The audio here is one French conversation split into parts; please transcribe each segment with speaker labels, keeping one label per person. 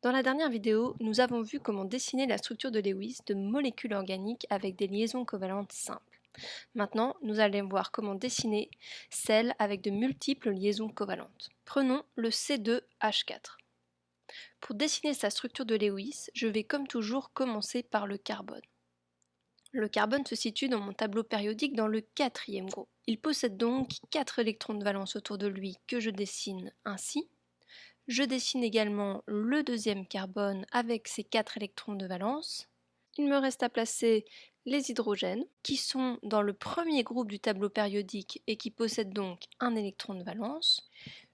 Speaker 1: Dans la dernière vidéo, nous avons vu comment dessiner la structure de Lewis de molécules organiques avec des liaisons covalentes simples. Maintenant, nous allons voir comment dessiner celles avec de multiples liaisons covalentes. Prenons le C2H4. Pour dessiner sa structure de Lewis, je vais comme toujours commencer par le carbone. Le carbone se situe dans mon tableau périodique dans le quatrième groupe. Il possède donc 4 électrons de valence autour de lui que je dessine ainsi. Je dessine également le deuxième carbone avec ses 4 électrons de valence. Il me reste à placer les hydrogènes qui sont dans le premier groupe du tableau périodique et qui possèdent donc un électron de valence.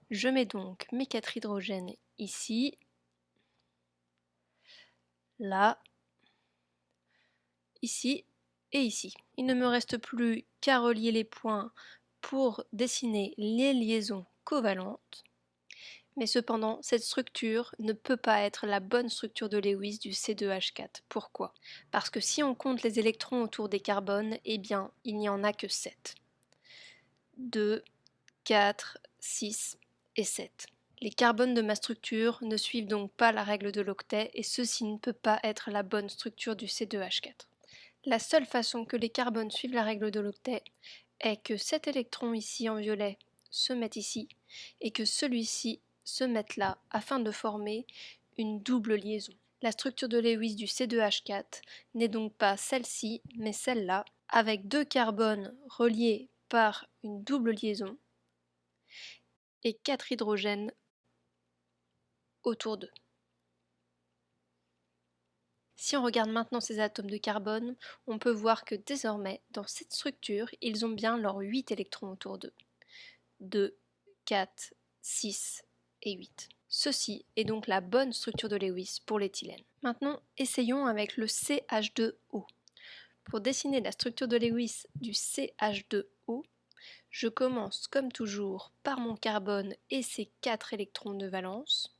Speaker 1: Je mets donc mes 4 hydrogènes ici, là, ici et ici. Il ne me reste plus qu'à relier les points pour dessiner les liaisons covalentes. Mais cependant, cette structure ne peut pas être la bonne structure de Lewis du C2H4. Pourquoi? Parce que si on compte les électrons autour des carbones, eh bien, il n'y en a que 7. 2, 4, 6 et 7. Les carbones de ma structure ne suivent donc pas la règle de l'octet et ceci ne peut pas être la bonne structure du C2H4. La seule façon que les carbones suivent la règle de l'octet est que cet électron ici en violet se mette ici et que celui-ci se mette là afin de former une double liaison. La structure de Lewis du C2H4 n'est donc pas celle-ci mais celle-là avec 2 carbones reliés par une double liaison et 4 hydrogènes autour d'eux. Si on regarde maintenant ces atomes de carbone, on peut voir que désormais, dans cette structure, ils ont bien leurs 8 électrons autour d'eux. 2, 4, 6 et 8. Ceci est donc la bonne structure de Lewis pour l'éthylène. Maintenant, essayons avec le CH2O. Pour dessiner la structure de Lewis du CH2O, je commence comme toujours par mon carbone et ses 4 électrons de valence.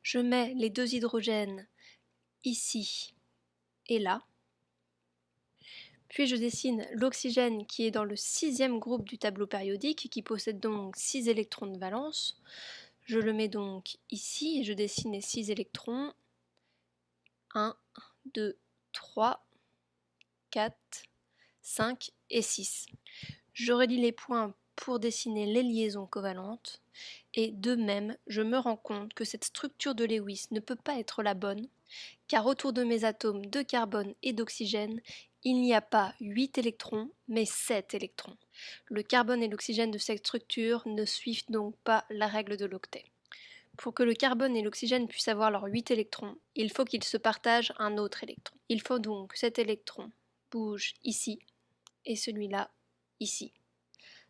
Speaker 1: Je mets les 2 hydrogènes ici et là. Puis je dessine l'oxygène qui est dans le 6e groupe du tableau périodique et qui possède donc 6 électrons de valence. Je le mets donc ici et je dessine les 6 électrons. 1, 2, 3, 4, 5 et 6. Je relie les points pour dessiner les liaisons covalentes et de même, je me rends compte que cette structure de Lewis ne peut pas être la bonne car autour de mes atomes de carbone et d'oxygène, il n'y a pas 8 électrons, mais 7 électrons. Le carbone et l'oxygène de cette structure ne suivent donc pas la règle de l'octet. Pour que le carbone et l'oxygène puissent avoir leurs 8 électrons, il faut qu'ils se partagent un autre électron. Il faut donc que cet électron bouge ici et celui-là ici,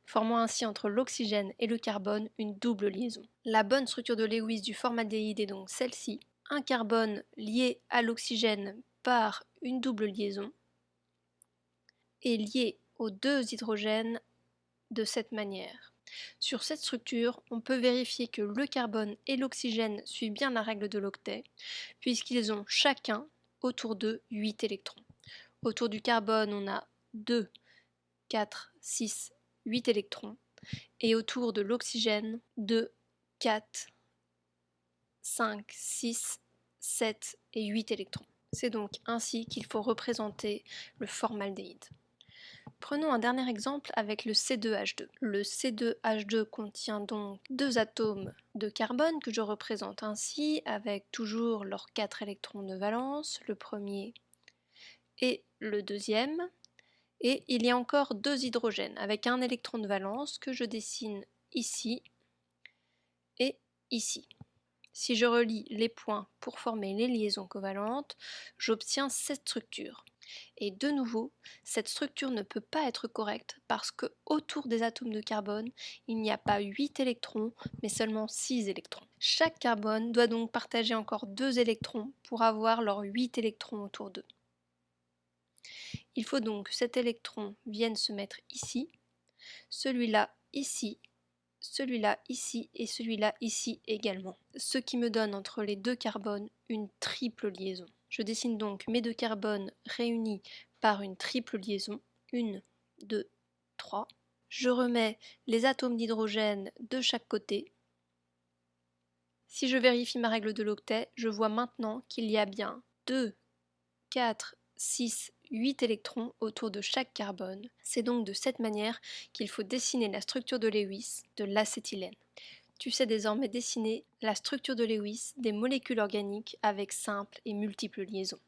Speaker 1: formant ainsi entre l'oxygène et le carbone une double liaison. La bonne structure de Lewis du formaldéhyde est donc celle-ci. Un carbone lié à l'oxygène par une double liaison est lié aux 2 hydrogènes de cette manière. Sur cette structure, on peut vérifier que le carbone et l'oxygène suivent bien la règle de l'octet, puisqu'ils ont chacun autour d'eux 8 électrons. Autour du carbone, on a 2, 4, 6, 8 électrons, et autour de l'oxygène, 2, 4, 5, 6, 7 et 8 électrons. C'est donc ainsi qu'il faut représenter le formaldéhyde. Prenons un dernier exemple avec le C2H2. Le C2H2 contient donc 2 atomes de carbone que je représente ainsi avec toujours leurs 4 électrons de valence, le premier et le deuxième. Et il y a encore 2 hydrogènes avec un électron de valence que je dessine ici et ici. Si je relie les points pour former les liaisons covalentes, j'obtiens cette structure. Et de nouveau, cette structure ne peut pas être correcte parce que autour des atomes de carbone, il n'y a pas 8 électrons, mais seulement 6 électrons. Chaque carbone doit donc partager encore 2 électrons pour avoir leurs 8 électrons autour d'eux. Il faut donc que cet électron vienne se mettre ici, celui-là ici, celui-là ici et celui-là ici également, ce qui me donne entre les 2 carbones une triple liaison. Je dessine donc mes 2 carbones réunis par une triple liaison, 1, 2, 3. Je remets les atomes d'hydrogène de chaque côté, Si je vérifie ma règle de l'octet, je vois maintenant qu'il y a bien 2, 4, 6, 8 électrons autour de chaque carbone. C'est donc de cette manière qu'il faut dessiner la structure de Lewis de l'acétylène. Tu sais désormais dessiner la structure de Lewis des molécules organiques avec simples et multiples liaisons.